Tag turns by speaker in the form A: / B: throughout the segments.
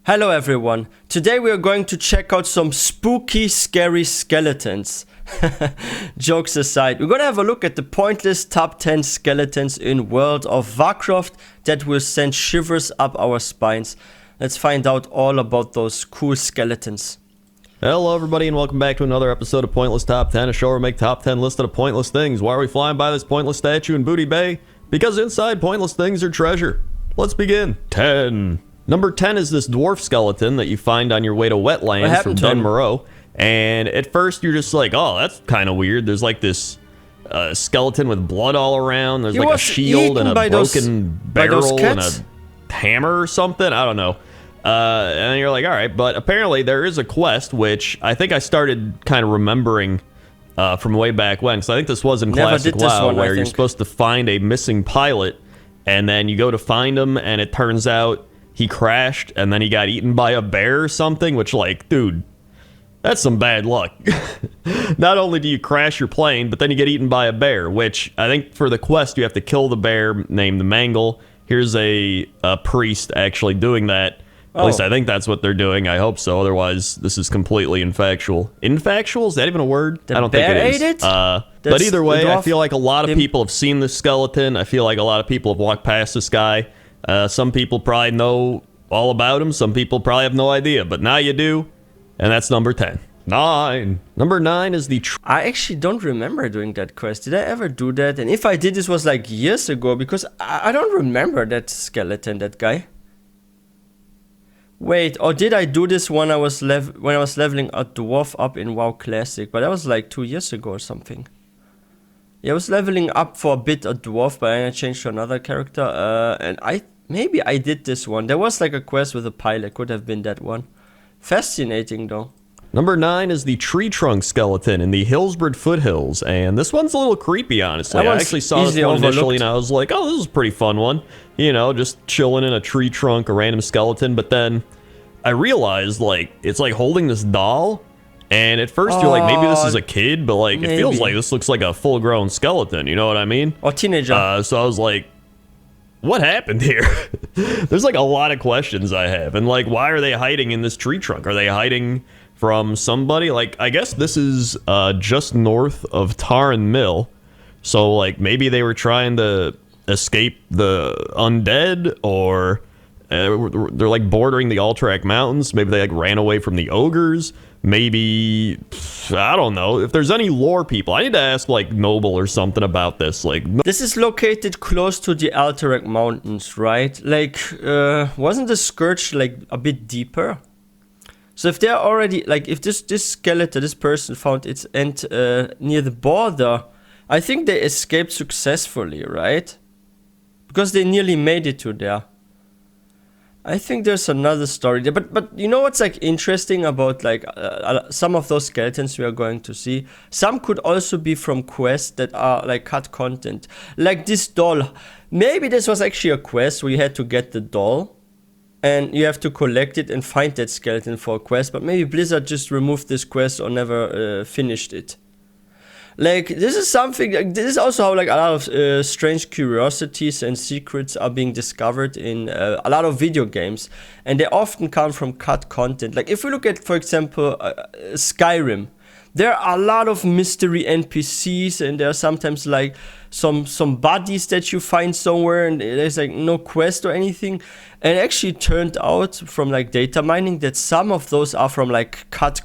A: Hello everyone, today we are going to check out some spooky, scary skeletons. Jokes aside, we're gonna have a look at the pointless top 10 skeletons in World of Warcraft that will send shivers up our spines. Let's find out all about those cool skeletons.
B: Hello everybody and welcome back to another episode of Pointless Top 10, a show where we make top 10 listed of pointless things. Why are we flying by this pointless statue in Booty Bay? Because inside pointless things are treasure. Let's begin. 10. Number 10 is this dwarf skeleton that you find on your way to wetlands from Dunmoreau. And at first you're just like, oh, that's kind of weird. There's like this skeleton with blood all around. There's like a shield and a broken barrel and a hammer or something. I don't know. And then you're like, all right. But apparently there is a quest, which I think I started kind of remembering from way back when. So I think this was in Classic WoW, where you're supposed to find a missing pilot. And then you go to find him, and it turns out he crashed, and then he got eaten by a bear or something, which, like, dude, that's some bad luck. Not only do you crash your plane, but then you get eaten by a bear, which I think for the quest, you have to kill the bear named the Mangle. Here's a priest actually doing that. At least I think that's what they're doing. I hope so. Otherwise, this is completely infactual. Infactual? Is that even a word? I don't think it is. But either way, I feel like a lot of people have seen this skeleton. I feel like a lot of people have walked past this guy. Some people probably know all about him. Some people probably have no idea. But now you do. And that's number 10. 9. Number 9 is the...
A: I actually don't remember doing that quest. Did I ever do that? And if I did, this was like years ago. Because I don't remember that skeleton, that guy. Wait, or did I do this when I was leveling a dwarf up in WoW Classic? But that was like 2 years ago or something. Yeah, I was leveling up for a bit a dwarf, but then I changed to another character. And maybe I did this one. There was like a quest with a pilot. Could have been that one. Fascinating though.
B: Number 9 is the tree trunk skeleton in the Hillsborough foothills, and this one's a little creepy, honestly. I actually saw this one initially, and I was like, oh, this is a pretty fun one. You know, just chilling in a tree trunk, a random skeleton, but then I realized, like, it's like holding this doll, and at first you're like, maybe this is a kid, but like, it feels like this looks like a full-grown skeleton, you know what I mean?
A: Or teenager.
B: So I was like, what happened here? There's like a lot of questions I have, and like, why are they hiding in this tree trunk? Are they hiding from somebody? Like, I guess this is just north of Tarn Mill, so like maybe they were trying to escape the undead, or they're like bordering the Alterac Mountains. Maybe they like ran away from the ogres. Maybe, I don't know. If there's any lore people, I need to ask like Noble or something about this. Like,
A: this is located close to the Alterac Mountains, right? Like, wasn't the Scourge like a bit deeper? So if they're already, like, if this skeleton, this person found its end near the border, I think they escaped successfully, right? Because they nearly made it to there. I think there's another story there, but you know what's like interesting about like some of those skeletons we are going to see? Some could also be from quests that are like cut content. Like this doll. Maybe this was actually a quest where you had to get the doll. And you have to collect it and find that skeleton for a quest. But maybe Blizzard just removed this quest or never finished it. Like, this is something... this is also how like a lot of strange curiosities and secrets are being discovered in a lot of video games. And they often come from cut content. Like, if we look at, for example, Skyrim. There are a lot of mystery NPCs, and there are sometimes like some bodies that you find somewhere, and there's like no quest or anything. And it actually turned out from like data mining that some of those are from like cut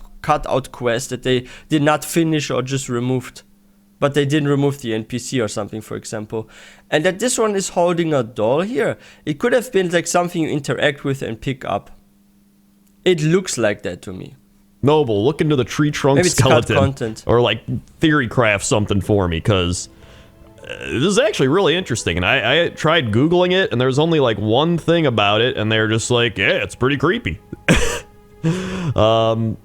A: out quests that they did not finish or just removed. But they didn't remove the NPC or something, for example. And that this one is holding a doll here. It could have been like something you interact with and pick up. It looks like that to me.
B: Noble, look into the tree trunk skeleton, or like theory craft something for me, because this is actually really interesting. And I tried Googling it, and there's only like one thing about it, and they're just like, yeah, it's pretty creepy. So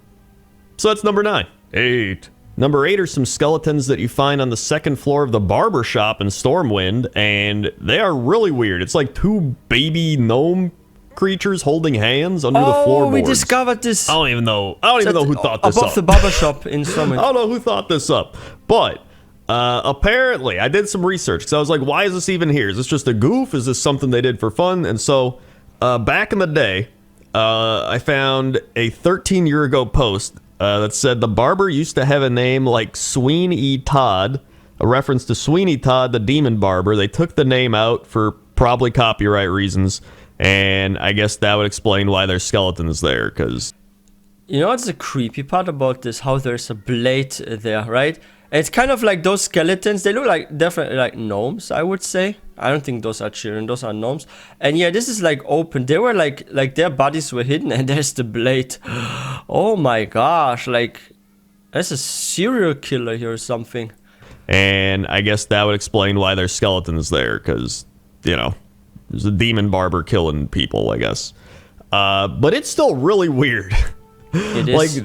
B: that's number 9. 8. Number 8 are some skeletons that you find on the second floor of the barber shop in Stormwind, and they are really weird. It's like 2 baby gnome creatures holding hands under the floorboards. Oh, we
A: discovered this.
B: I don't even know who thought this up.
A: Above the barber shop in Stormwind.
B: I don't know who thought this up, but apparently I did some research, because I was like, why is this even here? Is this just a goof? Is this something they did for fun? And so back in the day, I found a 13-year-ago post that said the barber used to have a name like Sweeney Todd, a reference to Sweeney Todd, the demon barber. They took the name out for probably copyright reasons, and I guess that would explain why there's skeletons there, because...
A: You know what's the creepy part about this? How there's a blade there, right? It's kind of like those skeletons. They look like definitely like gnomes, I would say. I don't think those are children. Those are gnomes. And yeah, this is like open. They were like their bodies were hidden, and there's the blade. Oh my gosh! Like there's a serial killer here or something.
B: And I guess that would explain why there's skeletons there, because there's a demon barber killing people, I guess. But it's still really weird.
A: It is.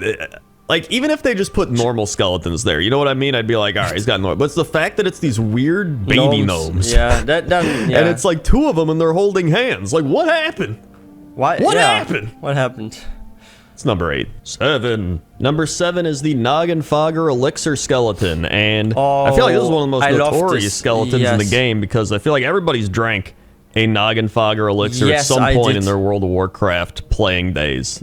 B: Like, even if they just put normal skeletons there, you know what I mean? I'd be like, all right, he's got normal. But it's the fact that it's these weird baby gnomes.
A: Yeah, yeah.
B: And it's like two of them and they're holding hands. Like, what happened?
A: What
B: happened?
A: What happened?
B: It's number 8. 7. Number 7 is the Noggenfogger Elixir skeleton. And I feel like this is one of the most notorious skeletons in the game, because I feel like everybody's drank a Noggenfogger Elixir at some point in their World of Warcraft playing days.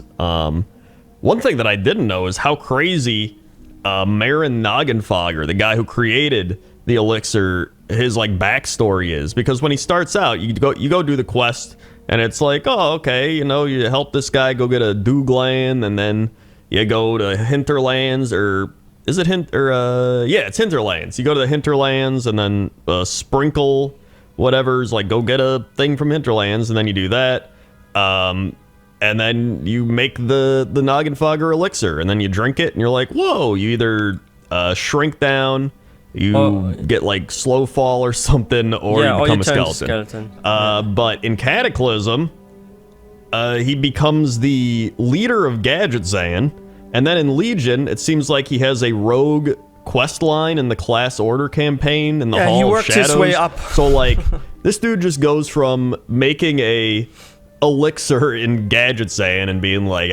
B: One thing that I didn't know is how crazy Marin Noggenfogger, the guy who created the elixir, his like backstory is. Because when he starts out, you go do the quest, and it's like, oh, okay, you help this guy go get a Douglan, and then you go to Hinterlands, or is it yeah, it's Hinterlands. You go to the Hinterlands, and then Sprinkle whatever's like, go get a thing from Hinterlands, and then you do that. And then you make the Noggenfogger elixir, and then you drink it, and you're like, whoa, you either shrink down, you get like slow fall or something, or you become a skeleton. But in Cataclysm, he becomes the leader of Gadget Zan, and then in Legion, it seems like he has a rogue quest line in the Class Order campaign in the Hall of Shadows.
A: He worked his way up.
B: So like, this dude just goes from making a elixir in Gadget Zan and being like,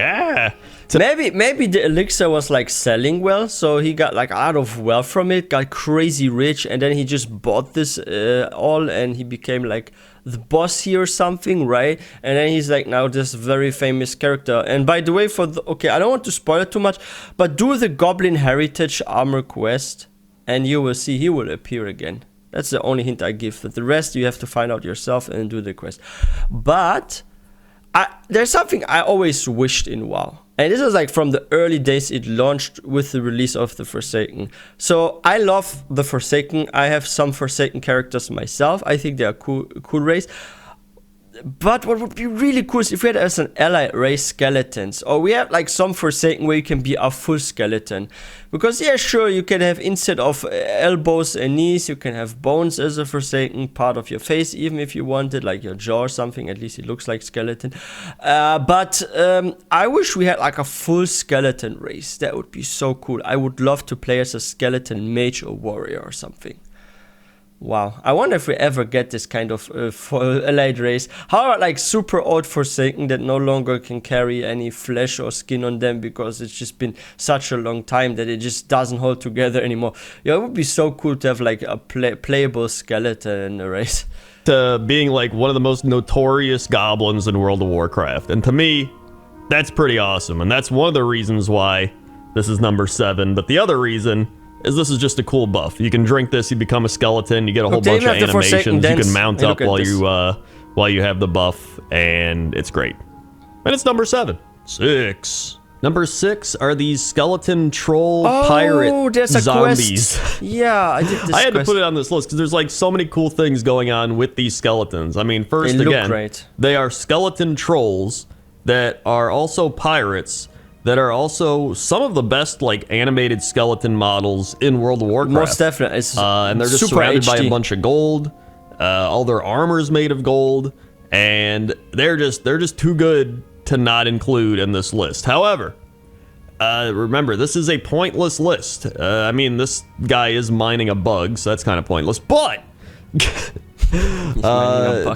B: maybe the elixir was like selling well, so he got like out of wealth from it, got crazy rich, and then he just bought this all, and he became like the boss here or something, right? And then he's like now this very famous character. And by the way, I don't want to spoil it too much, but do the Goblin Heritage Armor quest, and you will see he will appear again. That's the only hint I give. The rest you have to find out yourself and do the quest. But there's something I always wished in WoW. And this is like from the early days it launched with the release of the Forsaken. So I love the Forsaken. I have some Forsaken characters myself. I think they are cool race. But what would be really cool is if we had as an ally race skeletons, or we have like some Forsaken where you can be a full skeleton. Because yeah, sure, you can have instead of elbows and knees, you can have bones as a Forsaken, part of your face, even if you wanted, like your jaw or something. At least it looks like skeleton. But I wish we had like a full skeleton race. That would be so cool. I would love to play as a skeleton mage or warrior or something. Wow, I wonder if we ever get this kind of allied race. How about like super old Forsaken that no longer can carry any flesh or skin on them because it's just been such a long time that it just doesn't hold together anymore. Yeah, it would be so cool to have like a playable skeleton race. Being like one of the most notorious goblins in World of Warcraft. And to me, that's pretty awesome. And that's one of the reasons why this is number 7. But the other reason is this is just a cool buff. You can drink this, you become a skeleton, you get a whole bunch of animations, you can mount up while you have the buff, and it's great. And it's number 7. 6. Number 6 are these skeleton troll pirate zombies.
A: Yeah, I did this
B: I had to put it on this list because there's like so many cool things going on with these skeletons. I mean, first again, they are skeleton trolls that are also pirates, that are also some of the best like animated skeleton models in World of Warcraft.
A: Most definitely.
B: And they're just surrounded by a bunch of gold. All their armor's made of gold, and they're just too good to not include in this list. However, remember, this is a pointless list. I mean, this guy is mining a bug, so that's kind of pointless, but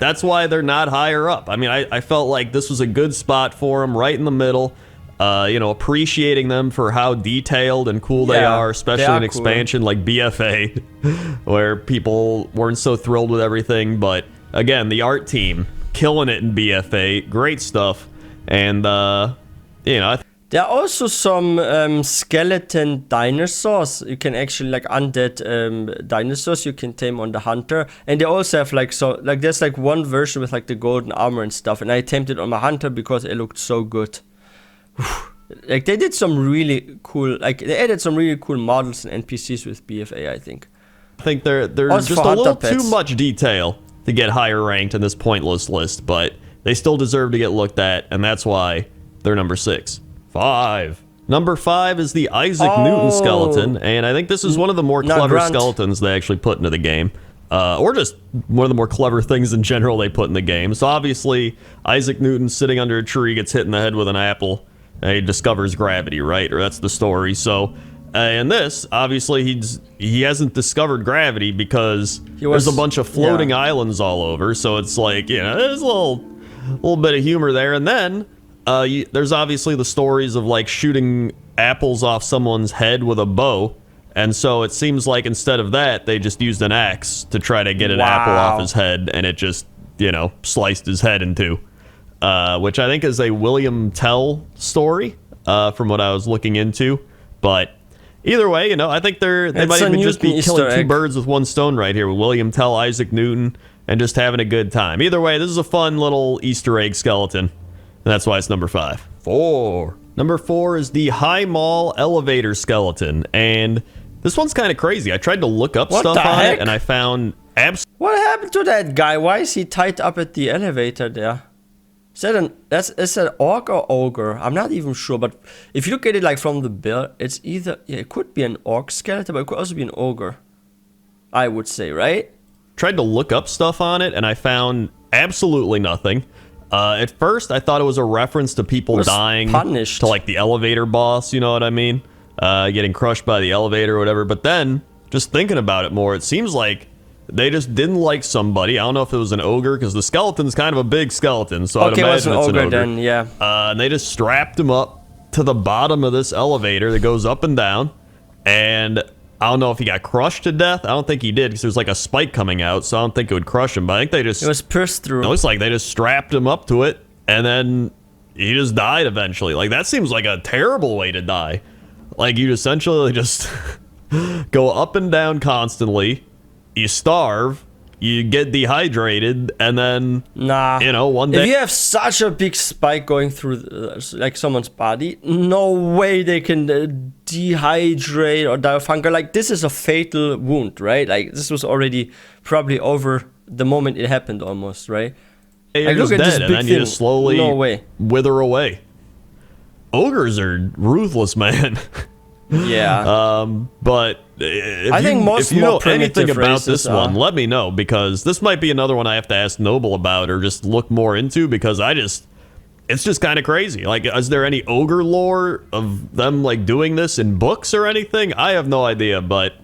B: that's why they're not higher up. I mean, I felt like this was a good spot for them, right in the middle. Appreciating them for how detailed and cool they are, especially in expansion like BFA, where people weren't so thrilled with everything. But again, the art team killing it in BFA, great stuff. And, you know,
A: There are also some skeleton dinosaurs. You can actually like undead dinosaurs you can tame on the hunter, and they also have like there's like one version with like the golden armor and stuff, and I tamed it on my hunter because it looked so good. Like they did some really cool, like they added some really cool models and NPCs with BFA. I think
B: they're
A: also
B: just a little
A: pets.
B: too much detail to get higher ranked in this pointless list, but they still deserve to get looked at, and that's why they're number 6. 5. Number 5 is the Isaac Newton skeleton, and I think this is one of the more clever skeletons they actually put into the game. Or just one of the more clever things in general they put in the game. So obviously, Isaac Newton sitting under a tree gets hit in the head with an apple, and he discovers gravity, right? Or that's the story. So, in this, obviously, he hasn't discovered gravity because there's a bunch of floating islands all over. So it's like, you know, there's a little bit of humor there. And then there's obviously the stories of like shooting apples off someone's head with a bow, and so it seems like instead of that they just used an axe to try to get an apple off his head, and it just, you know, sliced his head in two, which I think is a William Tell story from what I was looking into. But either way, you know, I think they might even just be killing two birds with one stone right here with William Tell, Isaac Newton, and just having a good time. Either way, this is a fun little Easter egg skeleton. And that's why it's number 5. 4. Number 4 is the High Mall elevator skeleton, and this one's kind of crazy. I tried to look up stuff on it, and I found
A: What happened to that guy? Why is he tied up at the elevator there? Is that an orc or ogre? I'm not even sure, but if you look at it like from the build, it's either, it could be an orc skeleton, but it could also be an ogre, I would say, right?
B: Tried to look up stuff on it, and I found absolutely nothing. At first, I thought it was a reference to people dying to, like, the elevator boss, you know what I mean? Getting crushed by the elevator or whatever. But then, just thinking about it more, it seems like they just didn't like somebody. I don't know if it was an ogre, because the skeleton's kind of a big skeleton, so I'd imagine it's an ogre. Then,
A: yeah.
B: And they just strapped him up to the bottom of this elevator that goes up and down, and I don't know if he got crushed to death. I don't think he did, because there's like a spike coming out, so I don't think it would crush him. But I think they just...
A: It was pierced through.
B: It looks like they just strapped him up to it, and then he just died eventually. Like, that seems like a terrible way to die. Like, you essentially just go up and down constantly, you starve, you get dehydrated, and then, you know, one day...
A: If you have such a big spike going through, like, someone's body, no way they can dehydrate or die of hunger. Like, this is a fatal wound, right? Like, this was already probably over the moment it happened almost, right?
B: You're just dead, and then you just slowly wither away. Ogres are ruthless, man.
A: Yeah.
B: But if you know anything about this one, let me know, because this might be another one I have to ask Noble about or just look more into, because it's just kind of crazy. Like, is there any ogre lore of them like doing this in books or anything? I have no idea, but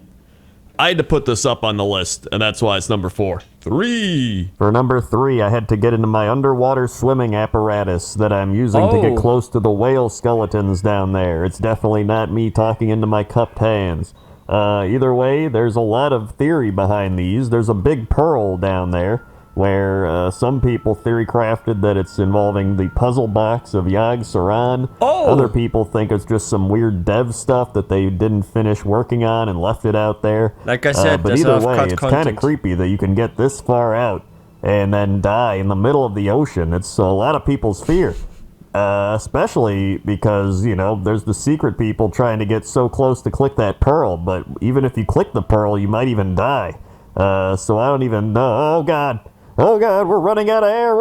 B: I had to put this up on the list, and that's why it's number 4. 3.
C: For number 3, I had to get into my underwater swimming apparatus that I'm using to get close to the whale skeletons down there. It's definitely not me talking into my cupped hands. Either way, there's a lot of theory behind these. There's a big pearl down there, where some people theory crafted that it's involving the puzzle box of Yogg Saron. Other people think it's just some weird dev stuff that they didn't finish working on and left it out there.
A: Like I said,
C: but either way, it's kind of creepy that you can get this far out and then die in the middle of the ocean. It's a lot of people's fear. Especially because, you know, there's the secret people trying to get so close to click that pearl, but even if you click the pearl, you might even die. So I don't even know. Oh god, we're running out of air,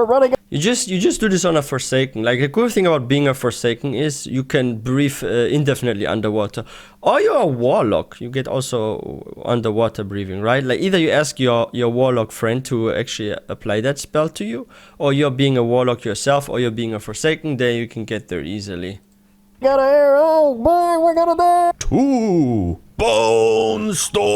A: You just do this on a Forsaken. Like, the cool thing about being a Forsaken is you can breathe indefinitely underwater. Or you're a Warlock, you get also underwater breathing, right? Like, either you ask your Warlock friend to actually apply that spell to you, or you're being a Warlock yourself, or you're being a Forsaken, then you can get there easily.
C: Got air, oh boy, we're gonna die!
B: 2. Bone Storm!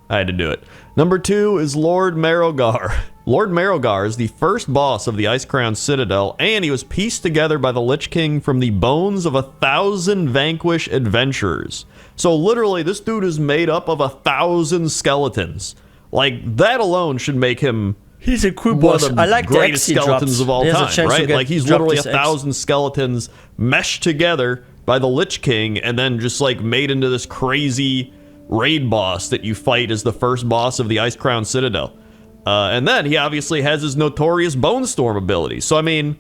B: I had to do it. Number 2 is Lord Marrowgar. Lord Marrowgar is the first boss of the Icecrown Citadel, and he was pieced together by the Lich King from the bones of 1,000 vanquished adventurers. So literally, this dude is made up of 1,000 skeletons. Like, that alone should make him
A: He's a cool
B: one
A: boss.
B: of the
A: I like the
B: greatest
A: XC
B: skeletons
A: drops.
B: of all
A: There's a
B: time,
A: chance to
B: right?
A: get
B: Like he's
A: dropped
B: literally
A: his
B: 1,000 skeletons meshed together by the Lich King and then just like made into this crazy raid boss that you fight as the first boss of the Ice Crown Citadel. And then he obviously has his notorious Bone Storm ability. So I mean,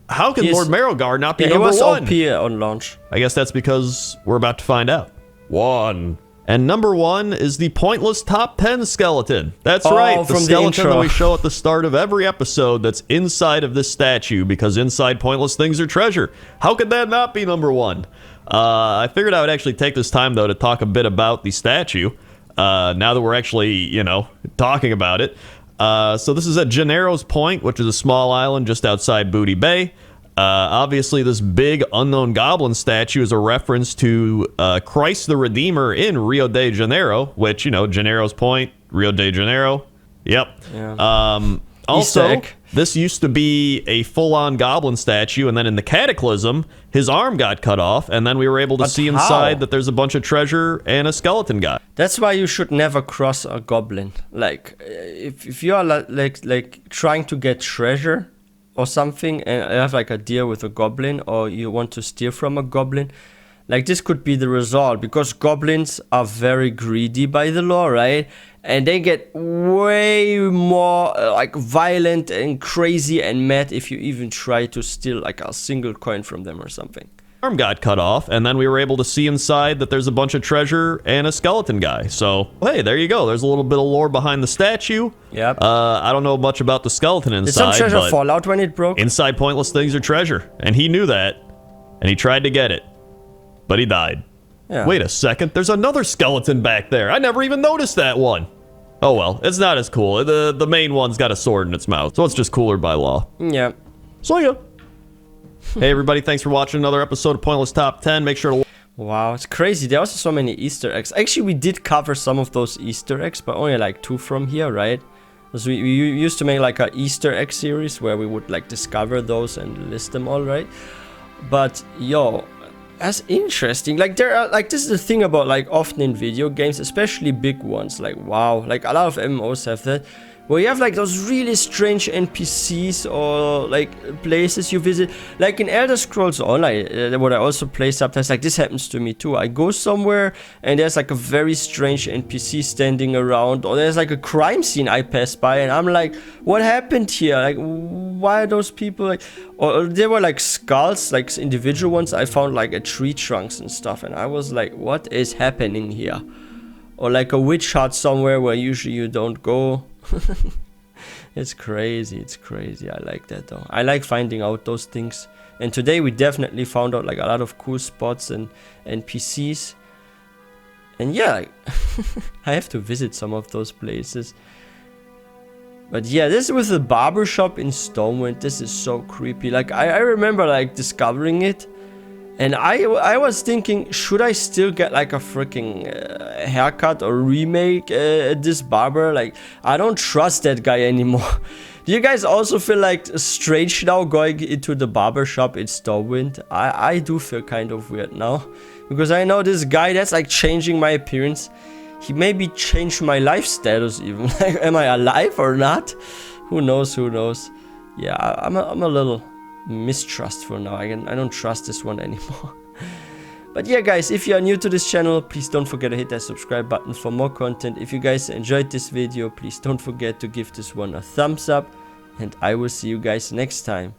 B: how can Lord Marrowgar not be
A: he
B: number
A: was
B: one?
A: OP on launch.
B: I guess that's because we're about to find out. One. And number one is the pointless top 10 skeleton. That's right, the
A: from the
B: skeleton that
A: intro.
B: we show at the start of every episode that's inside of this statue, because inside pointless things are treasure. How could that not be number one? I figured I would actually take this time, though, to talk a bit about the statue, now that we're actually, you know, talking about it. So this is at Gennaro's Point, which is a small island just outside Booty Bay. Obviously, this big unknown goblin statue is a reference to Christ the Redeemer in Rio de Janeiro, which, you know, Gennaro's Point, Rio de Janeiro. Yep.
A: Yeah.
B: Also, this used to be a full-on goblin statue, and then in the Cataclysm, his arm got cut off, and then we were able to see inside that there's a bunch of treasure and a skeleton guy.
A: That's why you should never cross a goblin. Like, if you are like trying to get treasure or something, and you have like a deal with a goblin, or you want to steal from a goblin, like this could be the result, because goblins are very greedy by the law, right? And they get way more like violent and crazy and mad if you even try to steal like a single coin from them or something.
B: Arm got cut off, and then we were able to see inside that there's a bunch of treasure and a skeleton guy. So, hey, there you go. There's a little bit of lore behind the statue.
A: Yep.
B: I don't know much about the skeleton inside.
A: Did some treasure
B: but
A: fall out when it broke?
B: inside pointless things are treasure, and he knew that, and he tried to get it, but he died.
A: Yeah.
B: Wait a second, there's another skeleton back there. I never even noticed that one. Oh well, it's not as cool. The main one's got a sword in its mouth, so it's just cooler by law.
A: Yeah.
B: So yeah. Hey everybody, thanks for watching another episode of Pointless Top 10. Make sure to...
A: Wow, it's crazy. There are also so many Easter eggs. Actually, we did cover some of those Easter eggs, but only like 2 from here, right? Because we used to make like a Easter egg series where we would like discover those and list them all, right? But yo, that's interesting. Like there are like, this is the thing about like often in video games, especially big ones, like WoW, like a lot of MMOs have that, where you have like those really strange NPCs or like places you visit. Like in Elder Scrolls Online, what I also play sometimes, like this happens to me too. I go somewhere and there's like a very strange NPC standing around, or there's like a crime scene I pass by and I'm like, what happened here? Like, why are those people like, or there were like skulls, like individual ones I found like at tree trunks and stuff, and I was like, what is happening here? Or like a witch hut somewhere where usually you don't go. It's crazy, it's crazy. I like that though. I like finding out those things. And today we definitely found out like a lot of cool spots and NPCs. And yeah, like, I have to visit some of those places. But yeah, this with the barbershop in Stonewind, this is so creepy. Like I remember like discovering it, and I was thinking, should I still get like a freaking haircut or remake this barber? Like, I don't trust that guy anymore. Do you guys also feel like strange now going into the barber shop in Stormwind? I do feel kind of weird now, because I know this guy that's like changing my appearance. He maybe changed my life status even. Like, am I alive or not? Who knows, who knows? Yeah, I'm a little mistrustful now. I don't trust this one anymore. But yeah guys, if you are new to this channel, please don't forget to hit that subscribe button for more content. If you guys enjoyed this video, please don't forget to give this one a thumbs up, and I will see you guys next time.